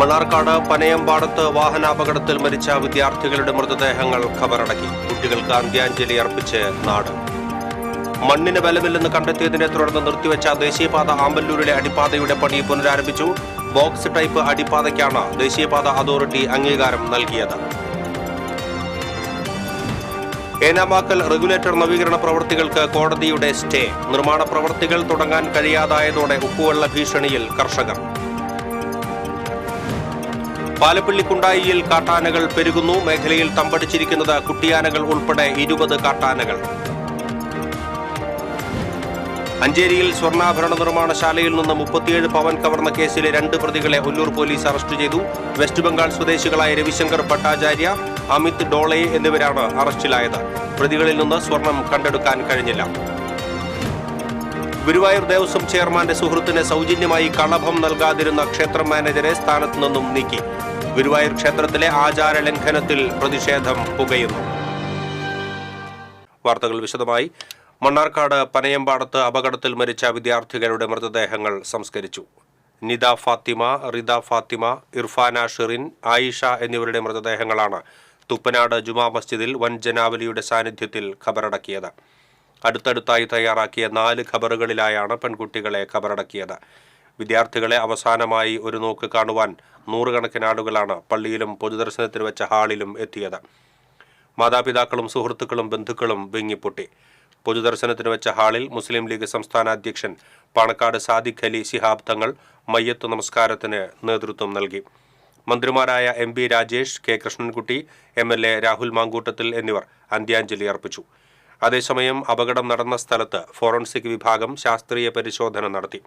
മണ്ണാർക്കാട് പനയമ്പാടത്ത് വാഹനാപകടത്തിൽ മരിച്ച വിദ്യാർത്ഥികളുടെ മൃതദേഹങ്ങൾ ഖബറടക്കി. കുട്ടികൾക്ക് അന്ത്യാഞ്ജലി അർപ്പിച്ച് നാട്. മണ്ണിന് ബലമില്ലെന്ന് കണ്ടെത്തിയതിനെ തുടർന്ന് നിർത്തിവെച്ച ദേശീയപാത ആമ്പല്ലൂരിലെ അടിപ്പാതയുടെ പണി പുനരാരംഭിച്ചു. ബോക്സ് ടൈപ്പ് അടിപ്പാതയ്ക്കാണ് ദേശീയപാത അതോറിറ്റി അംഗീകാരം നൽകിയത്. ഏനാമാക്കൽ റെഗുലേറ്റർ നവീകരണ പ്രവൃത്തികൾക്ക് കോടതിയുടെ സ്റ്റേ. നിർമ്മാണ പ്രവൃത്തികൾ തുടങ്ങാൻ കഴിയാതായതോടെ ഉപ്പുവെള്ള ഭീഷണിയിൽ കർഷകർ. പാലപ്പള്ളി കുണ്ടായിയിൽ കാട്ടാനകൾ പെരുകുന്നു. മേഖലയിൽ തമ്പടിച്ചിരിക്കുന്നത് കുട്ടിയാനകൾ ഉൾപ്പെടെ 20 കാട്ടാനകൾ. അഞ്ചേരിയിൽ സ്വർണ്ണാഭരണ നിർമ്മാണശാലയിൽ നിന്ന് 37 പവൻ കവർന്ന കേസിലെ 2 പ്രതികളെ ഒല്ലൂർ പോലീസ് അറസ്റ്റ് ചെയ്തു. വെസ്റ്റ് ബംഗാൾ സ്വദേശികളായ രവിശങ്കർ ഭട്ടാചാര്യ, അമിത് ഡോളെ എന്നിവരാണ് അറസ്റ്റിലായത്. പ്രതികളിൽ നിന്ന് സ്വർണം കണ്ടെടുക്കാൻ കഴിഞ്ഞില്ല. ഗുരുവായൂർ ദേവസ്വം ചെയർമാന്റെ സുഹൃത്തിന് സൗജന്യമായി കളഭം നൽകാതിരുന്ന ക്ഷേത്രം മാനേജരെ സ്ഥാനത്തു നിന്നും നീക്കി. ഗുരുവായൂർ ക്ഷേത്രത്തിലെ ആചാര ലംഘനത്തിൽ പ്രതിഷേധം പുകയുന്നു. വാർത്തകൾ വിശദമായി. മണ്ണാർക്കാട് പനയമ്പാടത്ത് അപകടത്തിൽ മരിച്ച വിദ്യാർത്ഥികളുടെ മൃതദേഹങ്ങൾ സംസ്കരിച്ചു. നിദ ഫാത്തിമ, റിദ ഫാത്തിമ, ഇർഫാന ഷിറിൻ, ആയിഷ എന്നിവരുടെ മൃതദേഹങ്ങളാണ് തുപ്പനാട് ജുമാ മസ്ജിദിൽ വൻ ജനാവലിയുടെ സാന്നിധ്യത്തിൽ ഖബറടക്കിയത്. അടുത്തടുത്തായി തയ്യാറാക്കിയ 4 ഖബറുകളിലായാണ് പെൺകുട്ടികളെ ഖബറടക്കിയത്. വിദ്യാർത്ഥികളെ അവസാനമായി ഒരു നോക്ക് കാണുവാൻ 100 കണക്കിന് ആളുകളാണ് പള്ളിയിലും പൊതുദർശനത്തിന് വെച്ച ഹാളിലും എത്തിയത്. മാതാപിതാക്കളും സുഹൃത്തുക്കളും ബന്ധുക്കളും വിങ്ങിപ്പൊട്ടി. പൊതുദർശനത്തിന് വെച്ച ഹാളിൽ മുസ്ലിം ലീഗ് സംസ്ഥാന അധ്യക്ഷൻ പാണക്കാട് സാദിഖ് അലി ശിഹാബ് തങ്ങൾ മയ്യത്ത് നമസ്കാരത്തിന് നേതൃത്വം നൽകി. മന്ത്രിമാരായ MP Rajesh, K Krishnankutty, MLA Rahul Mamkootathil എന്നിവർ അന്ത്യാഞ്ജലി അർപ്പിച്ചു. അതേസമയം അപകടം നടന്ന സ്ഥലത്ത് ഫോറൻസിക് വിഭാഗം ശാസ്ത്രീയ പരിശോധന നടത്തി.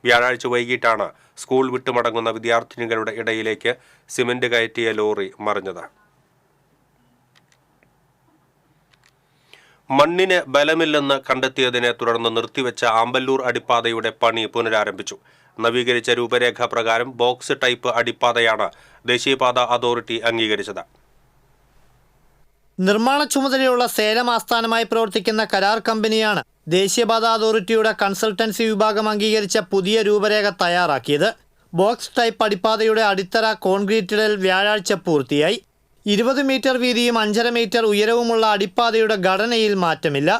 വ്യാഴാഴ്ച വൈകിട്ടാണ് സ്കൂൾ വിട്ടുമടങ്ങുന്ന വിദ്യാർത്ഥിനികളുടെ ഇടയിലേക്ക് സിമന്റ് കയറ്റിയ ലോറി മറിഞ്ഞത്. മണ്ണിന് ബലമില്ലെന്ന് കണ്ടെത്തിയതിനെ തുടർന്ന് നിർത്തിവെച്ച ആമ്പല്ലൂർ അടിപ്പാതയുടെ പണി പുനരാരംഭിച്ചു. നവീകരിച്ച രൂപരേഖ പ്രകാരം ബോക്സ് ടൈപ്പ് അടിപ്പാതയാണ് ദേശീയപാത അതോറിറ്റി അംഗീകരിച്ചത്. നിർമ്മാണ ചുമതലയുള്ള സേലം ആസ്ഥാനമായി പ്രവർത്തിക്കുന്ന കരാർ കമ്പനിയാണ് ദേശീയപാത അതോറിറ്റിയുടെ കൺസൾട്ടൻസി വിഭാഗം അംഗീകരിച്ച പുതിയ രൂപരേഖ തയ്യാറാക്കിയത്. ബോക്സ് ടൈപ്പ് അടിപ്പാതയുടെ അടിത്തറ കോൺക്രീറ്റിടൽ വ്യാഴാഴ്ച പൂർത്തിയായി. 20 മീറ്റർ വീതിയും 5.5 മീറ്റർ ഉയരവുമുള്ള അടിപ്പാതയുടെ ഘടനയിൽ മാറ്റമില്ല.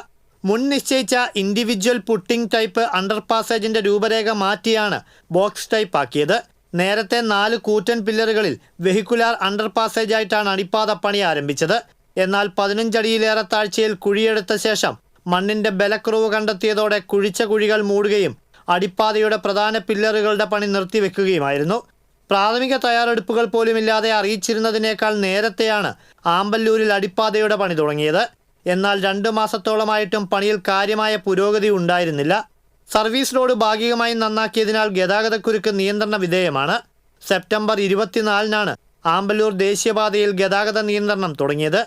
മുൻ നിശ്ചയിച്ച ഇൻഡിവിജ്വൽ പുട്ടിംഗ് ടൈപ്പ് അണ്ടർപാസേജിന്റെ രൂപരേഖ മാറ്റിയാണ് ബോക്സ് ടൈപ്പ് ആക്കിയത്. നേരത്തെ 4 കൂറ്റൻ പില്ലറുകളിൽ വെഹിക്കുലാർ അണ്ടർപാസേജായിട്ടാണ് അടിപ്പാത പണി ആരംഭിച്ചത്. എന്നാൽ 15 അടിയിലേറെ താഴ്ചയിൽ കുഴിയെടുത്ത ശേഷം മണ്ണിന്റെ ബലക്കുറവ് കണ്ടെത്തിയതോടെ കുഴിച്ച കുഴികൾ മൂടുകയും അടിപ്പാതയുടെ പ്രധാന പില്ലറുകളുടെ പണി നിർത്തിവെക്കുകയുമായിരുന്നു. പ്രാഥമിക തയ്യാറെടുപ്പുകൾ പോലുമില്ലാതെ അറിയിച്ചിരുന്നതിനേക്കാൾ നേരത്തെയാണ് ആമ്പല്ലൂരിൽ അടിപ്പാതയുടെ പണി തുടങ്ങിയത്. എന്നാൽ 2 മാസത്തോളമായിട്ടും പണിയിൽ കാര്യമായ പുരോഗതി ഉണ്ടായിരുന്നില്ല. സർവീസ് റോഡ് ഭാഗികമായി നന്നാക്കിയതിനാൽ ഗതാഗതക്കുരുക്ക് നിയന്ത്രണ വിധേയമാണ്. സെപ്റ്റംബർ 24-നാണ് ആമ്പല്ലൂർ ദേശീയപാതയിൽ ഗതാഗത നിയന്ത്രണം തുടങ്ങിയത്.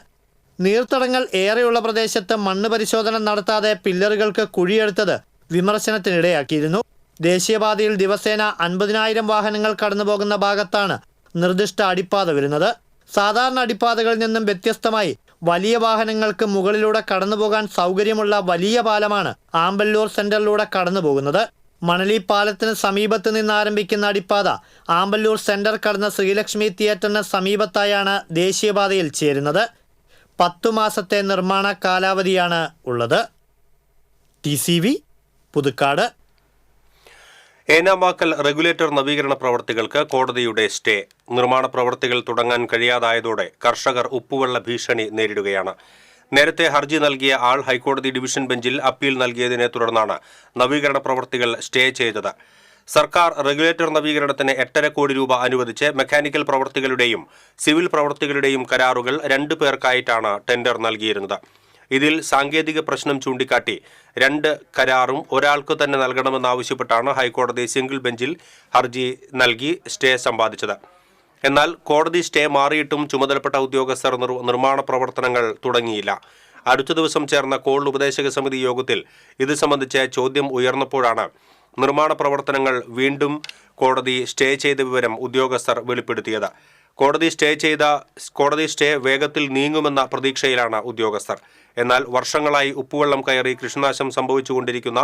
നീർത്തടങ്ങൾ ഏറെയുള്ള പ്രദേശത്ത് മണ്ണ് പരിശോധന നടത്താതെ പില്ലറുകൾക്ക് കുഴിയെടുത്തത് വിമർശനത്തിനിടയാക്കിയിരുന്നു. ദേശീയപാതയിൽ ദിവസേന 50,000 വാഹനങ്ങൾ കടന്നുപോകുന്ന ഭാഗത്താണ് നിർദ്ദിഷ്ട അടിപ്പാത വരുന്നത്. സാധാരണ അടിപ്പാതകളിൽ നിന്നും വ്യത്യസ്തമായി വലിയ വാഹനങ്ങൾക്ക് മുകളിലൂടെ കടന്നുപോകാൻ സൗകര്യമുള്ള വലിയ പാലമാണ് ആമ്പല്ലൂർ സെന്ററിലൂടെ കടന്നുപോകുന്നത്. മണലി പാലത്തിന് സമീപത്ത് നിന്ന് ആരംഭിക്കുന്ന അടിപ്പാത ആമ്പല്ലൂർ സെന്റർ കടന്ന ശ്രീലക്ഷ്മി തിയേറ്ററിന് സമീപത്തായാണ് ദേശീയപാതയിൽ ചേരുന്നത്. 10 മാസത്തെ നിർമ്മാണ കാലാവധിയാണ് ഉള്ളത്. TCV പുതുക്കാട്. ഏനാമാക്കൽ റെഗുലേറ്റർ നവീകരണ പ്രവൃത്തികൾക്ക് കോടതിയുടെ സ്റ്റേ. നിർമ്മാണ പ്രവൃത്തികൾ തുടങ്ങാൻ കഴിയാതായതോടെ കർഷകർ ഉപ്പുവെള്ള ഭീഷണി നേരിടുകയാണ്. നേരത്തെ ഹർജി നൽകിയ ആൾ ഹൈക്കോടതി ഡിവിഷൻ ബെഞ്ചിൽ അപ്പീൽ നൽകിയതിനെ തുടർന്നാണ് നവീകരണ പ്രവൃത്തികൾ സ്റ്റേ ചെയ്തത്. സർക്കാർ റെഗുലേറ്റർ നവീകരണത്തിന് 8.5 കോടി രൂപ അനുവദിച്ച് മെക്കാനിക്കൽ പ്രവൃത്തികളുടെയും സിവിൽ പ്രവൃത്തികളുടെയും കരാറുകൾ 2 പേർക്കായിട്ടാണ് ടെൻഡർ നൽകിയിരുന്നത്. ഇതിൽ സാങ്കേതിക പ്രശ്നം ചൂണ്ടിക്കാട്ടി 2 കരാറും ഒരാൾക്ക് തന്നെ നൽകണമെന്നാവശ്യപ്പെട്ടാണ് ഹൈക്കോടതി സിംഗിൾ ബെഞ്ചിൽ ഹർജി നൽകി സ്റ്റേ സമ്പാദിച്ചത്. എന്നാൽ കോടതി സ്റ്റേ മാറിയിട്ടും ചുമതലപ്പെട്ട ഉദ്യോഗസ്ഥർ നിർമ്മാണ പ്രവർത്തനങ്ങൾ തുടങ്ങിയില്ല. അടുത്ത ദിവസം ചേർന്ന കോൾ ഉപദേശക സമിതി യോഗത്തിൽ ഇത് സംബന്ധിച്ച ചോദ്യം ഉയർന്നപ്പോഴാണ് നിർമ്മാണ പ്രവർത്തനങ്ങൾ വീണ്ടും കോടതി സ്റ്റേ ചെയ്ത വിവരം ഉദ്യോഗസ്ഥർ വെളിപ്പെടുത്തിയത്. കോടതി സ്റ്റേ വേഗത്തിൽ നീങ്ങുമെന്ന പ്രതീക്ഷയിലാണ് ഉദ്യോഗസ്ഥർ. എന്നാൽ വർഷങ്ങളായി ഉപ്പുവെള്ളം കയറി കൃഷിനാശം സംഭവിച്ചുകൊണ്ടിരിക്കുന്ന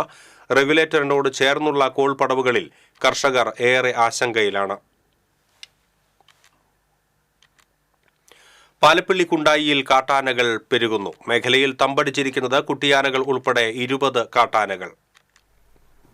റെഗുലേറ്ററിനോട് ചേർന്നുള്ള കോൾ പടവുകളിൽ കർഷകർ ഏറെ ആശങ്കയിലാണ്. പാലപ്പള്ളി കുണ്ടായിയിൽ കാട്ടാനകൾ പെരുകുന്നു. മേഖലയിൽ തമ്പടിച്ചിരിക്കുന്നത് കുട്ടിയാനകൾ ഉൾപ്പെടെ 20 കാട്ടാനകൾ.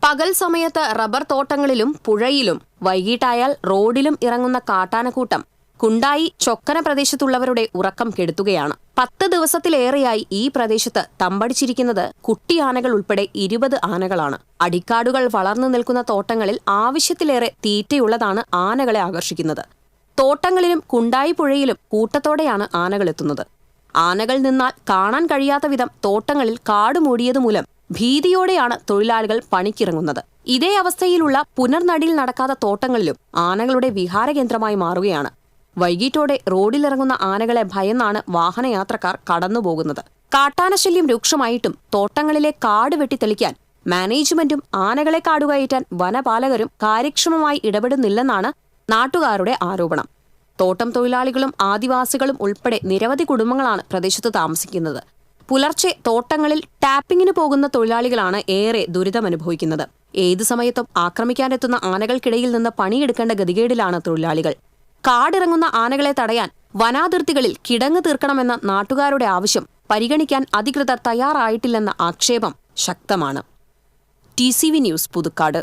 പകൽ സമയത്ത് റബ്ബർ തോട്ടങ്ങളിലും പുഴയിലും വൈകിട്ടായാൽ റോഡിലും ഇറങ്ങുന്ന കാട്ടാനക്കൂട്ടം കുണ്ടായി ചൊക്കന പ്രദേശത്തുള്ളവരുടെ ഉറക്കം കെടുത്തുകയാണ്. 10 ദിവസത്തിലേറെയായി ഈ പ്രദേശത്ത് തമ്പടിച്ചിരിക്കുന്നത് കുട്ടിയാനകൾ ഉൾപ്പെടെ 20 ആനകളാണ്. അടിക്കാടുകൾ വളർന്നു നിൽക്കുന്ന തോട്ടങ്ങളിൽ ആവശ്യത്തിലേറെ തീറ്റയുള്ളതാണ് ആനകളെ ആകർഷിക്കുന്നത്. തോട്ടങ്ങളിലും കുണ്ടായി പുഴയിലും കൂട്ടത്തോടെയാണ് ആനകളെത്തുന്നത്. ആനകൾ നിന്നാൽ കാണാൻ കഴിയാത്ത വിധം തോട്ടങ്ങളിൽ കാട് മൂടിയതുമൂലം ഭീതിയോടെയാണ് തൊഴിലാളികൾ പണിക്കിറങ്ങുന്നത്. ഇതേ അവസ്ഥയിലുള്ള പുനർനടിയിൽ നടക്കാത്ത തോട്ടങ്ങളിലും ആനകളുടെ വിഹാരകേന്ദ്രമായി മാറുകയാണ്. വൈകിട്ടോടെ റോഡിലിറങ്ങുന്ന ആനകളെ ഭയന്നാണ് വാഹനയാത്രക്കാർ കടന്നുപോകുന്നത്. കാട്ടാനശല്യം രൂക്ഷമായിട്ടും തോട്ടങ്ങളിലെ കാട് വെട്ടിത്തെളിക്കാൻ മാനേജ്മെന്റും ആനകളെ കാടുകയറ്റാൻ വനപാലകരും കാര്യക്ഷമമായി ഇടപെടുന്നില്ലെന്നാണ് നാട്ടുകാരുടെ ആരോപണം. തോട്ടം തൊഴിലാളികളും ആദിവാസികളും ഉൾപ്പെടെ നിരവധി കുടുംബങ്ങളാണ് പ്രദേശത്ത് താമസിക്കുന്നത്. പുലർച്ചെ തോട്ടങ്ങളിൽ ടാപ്പിങ്ങിന് പോകുന്ന തൊഴിലാളികളാണ് ഏറെ ദുരിതമനുഭവിക്കുന്നത്. ഏതു സമയത്തും ആക്രമിക്കാനെത്തുന്ന ആനകൾക്കിടയിൽ നിന്ന് പണിയെടുക്കേണ്ട ഗതികേടിലാണ് തൊഴിലാളികൾ. കാടിറങ്ങുന്ന ആനകളെ തടയാൻ വനാതിർത്തികളിൽ കിടങ്ങ് തീർക്കണമെന്ന നാട്ടുകാരുടെ ആവശ്യം പരിഗണിക്കാൻ അധികൃതർ തയ്യാറായിട്ടില്ലെന്ന ആക്ഷേപം ശക്തമാണ്. TCV news, Puthukkad.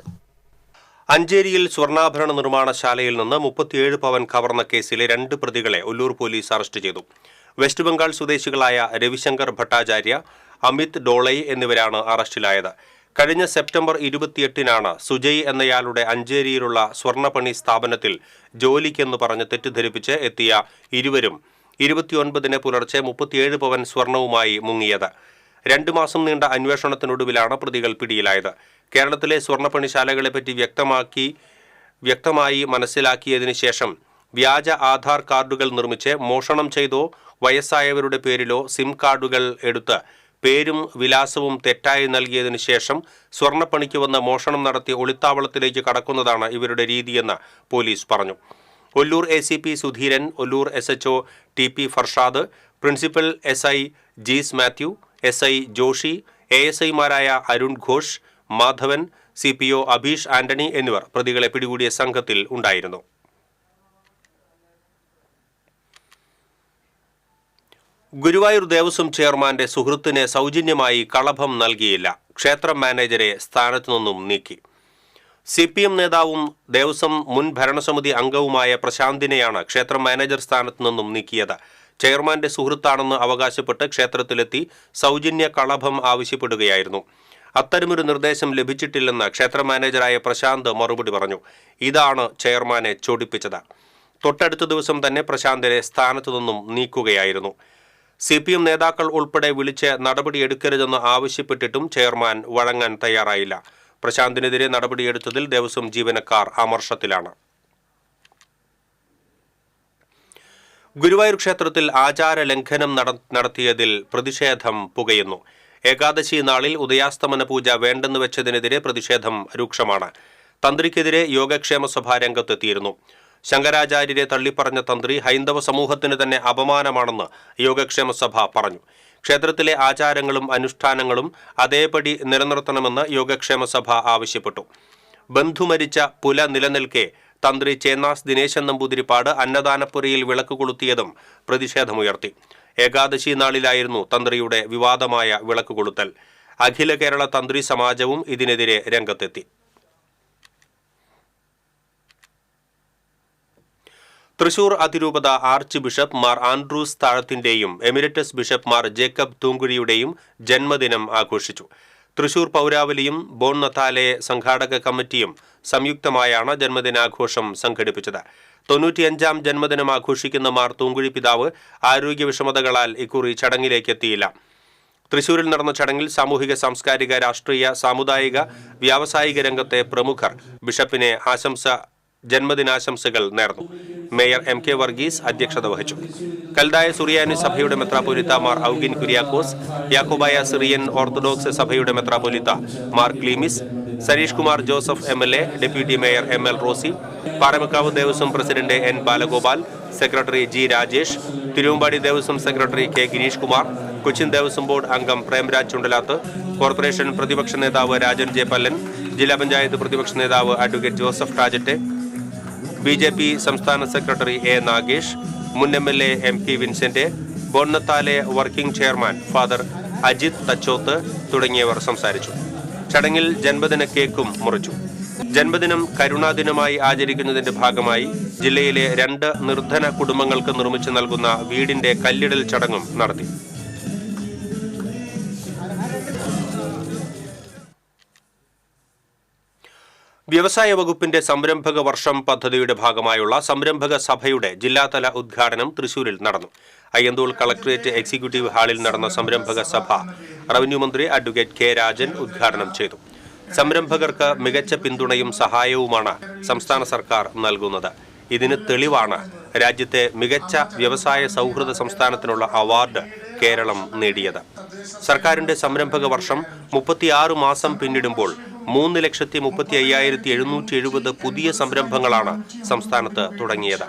അഞ്ചേരിയിൽ സ്വർണ്ണാഭരണ നിർമ്മാണശാലയിൽ നിന്ന് 37 പവൻ കവർന്ന കേസിലെ 2 പ്രതികളെ ഒല്ലൂർ പോലീസ് അറസ്റ്റ് ചെയ്തു. വെസ്റ്റ് ബംഗാൾ സ്വദേശികളായ രവിശങ്കർ ഭട്ടാചാര്യ, അമിത് ഡോളൈ എന്നിവരാണ് അറസ്റ്റിലായത്. കഴിഞ്ഞ സെപ്റ്റംബർ 28-നാണ് സുജയ് എന്നയാളുടെ അഞ്ചേരിയിലുള്ള സ്വർണ്ണപ്പണി സ്ഥാപനത്തിൽ ജോലിക്കെന്ന് പറഞ്ഞ് തെറ്റിദ്ധരിപ്പിച്ച് എത്തിയ ഇരുവരും 29-ന് പുലർച്ചെ 37 പവൻ സ്വർണവുമായി മുങ്ങിയത്. 2 മാസം നീണ്ട അന്വേഷണത്തിനൊടുവിലാണ് പ്രതികൾ പിടിയിലായത്. കേരളത്തിലെ സ്വർണ്ണപ്പണിശാലകളെപ്പറ്റി വ്യക്തമായി മനസ്സിലാക്കിയതിനു ശേഷം വ്യാജ ആധാർ കാർഡുകൾ നിർമ്മിച്ച് മോഷണം ചെയ്തോ വയസ്സായവരുടെ പേരിലോ സിം കാർഡുകൾ എടുത്ത് പേരും വിലാസവും തെറ്റായി നൽകിയതിനു ശേഷം സ്വർണ്ണപ്പണിക്ക് വന്ന് മോഷണം നടത്തി ഒളിത്താവളത്തിലേക്ക് കടക്കുന്നതാണ് ഇവരുടെ രീതിയെന്ന് പോലീസ് പറഞ്ഞു. Ollur ACP Sudheeran, Ollur SHO TP Farshad, principal SI Jees Mathew, SI Joshi, ASIമാരായ അരുൺ ഘോഷ്, മാധവൻ, CPO അഭീഷ് ആന്റണി എന്നിവർ പ്രതികളെ പിടികൂടിയ സംഘത്തിൽ ഉണ്ടായിരുന്നു. ഗുരുവായൂർ ദേവസ്വം ചെയർമാന്റെ സുഹൃത്തിന് സൗജന്യമായി കളഭം നൽകിയില്ല. ക്ഷേത്രം മാനേജരെ സ്ഥാനത്തു നിന്നും നീക്കി. CPM നേതാവും ദേവസ്വം മുൻ ഭരണസമിതി അംഗവുമായ പ്രശാന്തിനെയാണ് ക്ഷേത്രം മാനേജർ സ്ഥാനത്തു നിന്നും നീക്കിയത്. ചെയർമാന്റെ സുഹൃത്താണെന്ന് അവകാശപ്പെട്ട് ക്ഷേത്രത്തിലെത്തി സൗജന്യ കളഭം ആവശ്യപ്പെടുകയായിരുന്നു. അത്തരമൊരു നിർദ്ദേശം ലഭിച്ചിട്ടില്ലെന്ന് ക്ഷേത്ര മാനേജറായ പ്രശാന്ത് മറുപടി പറഞ്ഞു. ഇതാണ് ചെയർമാനെ ചൊടിപ്പിച്ചത്. തൊട്ടടുത്ത ദിവസം തന്നെ പ്രശാന്തിനെ സ്ഥാനത്തു നിന്നും നീക്കുകയായിരുന്നു. CPM നേതാക്കൾ ഉൾപ്പെടെ വിളിച്ച് നടപടിയെടുക്കരുതെന്ന് ആവശ്യപ്പെട്ടിട്ടും ചെയർമാൻ വഴങ്ങാൻ തയ്യാറായില്ല. പ്രശാന്തിനെതിരെ നടപടിയെടുത്തതിൽ ദേവസ്വം ജീവനക്കാർ അമർഷത്തിലാണ്. ഗുരുവായൂർ ക്ഷേത്രത്തിൽ ആചാര ലംഘനം നടത്തിയതിൽ പ്രതിഷേധം പുകയുന്നു. ഏകാദശി നാളിൽ ഉദയാസ്തമന പൂജ വേണ്ടെന്ന് വെച്ചതിനെതിരെ പ്രതിഷേധം രൂക്ഷമാണ്. തന്ത്രിക്കെതിരെ യോഗക്ഷേമ സഭ രംഗത്തെത്തിയിരുന്നു. ശങ്കരാചാര്യരെ തള്ളിപ്പറഞ്ഞ തന്ത്രി ഹൈന്ദവ സമൂഹത്തിന് തന്നെ അപമാനമാണെന്ന് യോഗക്ഷേമ സഭ പറഞ്ഞു. ക്ഷേത്രത്തിലെ ആചാരങ്ങളും അനുഷ്ഠാനങ്ങളും അതേപടി നിലനിർത്തണമെന്ന് യോഗക്ഷേമ സഭ ആവശ്യപ്പെട്ടു. ബന്ധുമരിച്ച പുല നിലനിൽക്കെ തന്ത്രി ചേന്നാസ് ദിനേശൻ നമ്പൂതിരിപ്പാട് അന്നദാനപ്പുരയിൽ വിളക്ക് കൊളുത്തിയതും പ്രതിഷേധമുയർത്തി. ഏകാദശി നാളിലായിരുന്നു തന്ത്രിയുടെ വിവാദമായ വിളക്ക് കൊളുത്തൽ. അഖില കേരള തന്ത്രി സമാജവും ഇതിനെതിരെ രംഗത്തെത്തി. തൃശൂർ അതിരൂപത ആർച്ച് ബിഷപ്പ് മാർ ആൻഡ്രൂസ് താഴത്തിന്റെയും എമിരറ്റസ് ബിഷപ്പ് മാർ ജേക്കബ് തൂങ്കുഴിയുടെയും ജന്മദിനം ആഘോഷിച്ചു. തൃശൂർ പൗരാവലിയും ബോൺ നത്താലെ സംഘാടക കമ്മിറ്റിയും സംയുക്തമായാണ് ജന്മദിനാഘോഷം സംഘടിപ്പിച്ചത്. 95-ാം ജന്മദിനം ആഘോഷിക്കുന്ന മാർ തൂങ്കുഴി പിതാവ് ആരോഗ്യ വിഷമതകളാൽ ഇക്കുറി ചടങ്ങിലേക്കെത്തിയില്ല. തൃശൂരിൽ നടന്ന ചടങ്ങിൽ സാമൂഹിക, സാംസ്കാരിക, രാഷ്ട്രീയ, സാമുദായിക, വ്യാവസായിക രംഗത്തെ പ്രമുഖർ ബിഷപ്പിനെ ജന്മദിനാശംസകൾ നേർന്നു. മേയർ MK വർഗീസ് അധ്യക്ഷത വഹിച്ചു. കൽദായ സുറിയാനി സഭയുടെ മെത്രാപ്പൊലീത്ത മാർ ഔഗിൻ കുര്യാക്കോസ്, യാക്കോബായ സിറിയൻ ഓർത്തഡോക്സ് സഭയുടെ മെത്രാപ്പൊലീത്ത Mar Cleemis, Sareesh Kumar Joseph MLA, deputy mayor ML Rosy, Paramekkavu Devaswom president N Balagopal, secretary G Rajesh, Thiruvambadi Devaswom secretary K Girish Kumar, Cochin Devaswom board അംഗം പ്രേംരാജ് ചുണ്ടലാത്ത്, കോർപ്പറേഷൻ പ്രതിപക്ഷ നേതാവ് രാജൻ J പല്ലൻ, ജില്ലാ പഞ്ചായത്ത് പ്രതിപക്ഷ നേതാവ് അഡ്വക്കേറ്റ് ജോസഫ് ടാജറ്റെ, BJP സംസ്ഥാന സെക്രട്ടറി A നാഗേഷ്, മുൻ MLA MP വിൻസെന്റ്, ബോണ്ണത്താലെ working chairman father Ajith Thachoth തുടങ്ങിയവർ സംസാരിച്ചു. ചടങ്ങിൽ ജന്മദിന കേക്കും മുറിച്ചു. ജന്മദിനം കരുണാദിനമായി ആചരിക്കുന്നതിന്റെ ഭാഗമായി ജില്ലയിലെ 2 നിർധന കുടുംബങ്ങൾക്ക് നിർമ്മിച്ചു നൽകുന്ന വീടിന്റെ കല്ലിടൽ ചടങ്ങും നടത്തി. വ്യവസായ വകുപ്പിന്റെ സംരംഭക വർഷം പദ്ധതിയുടെ ഭാഗമായുള്ള സംരംഭക സഭയുടെ ജില്ലാതല ഉദ്ഘാടനം തൃശൂരിൽ നടന്നു. അയ്യന്തോൾ കളക്ടറേറ്റ് എക്സിക്യൂട്ടീവ് ഹാളിൽ നടന്ന സംരംഭക സഭ റവന്യൂ മന്ത്രി അഡ്വക്കേറ്റ് കെ രാജൻ ഉദ്ഘാടനം ചെയ്തു. സംരംഭകർക്ക് മികച്ച പിന്തുണയും സഹായവുമാണ് സംസ്ഥാന സർക്കാർ നൽകുന്നത്. ഇതിന് തെളിവാണ് രാജ്യത്തെ മികച്ച വ്യവസായ സൗഹൃദ സംസ്ഥാനത്തിനുള്ള അവാർഡ് കേരളം നേടിയത്. സർക്കാരിന്റെ സംരംഭക വർഷം 36 മാസം പിന്നിടുമ്പോൾ 3,35,770 പുതിയ സംരംഭങ്ങളാണ് സംസ്ഥാനത്ത് തുടങ്ങിയത്.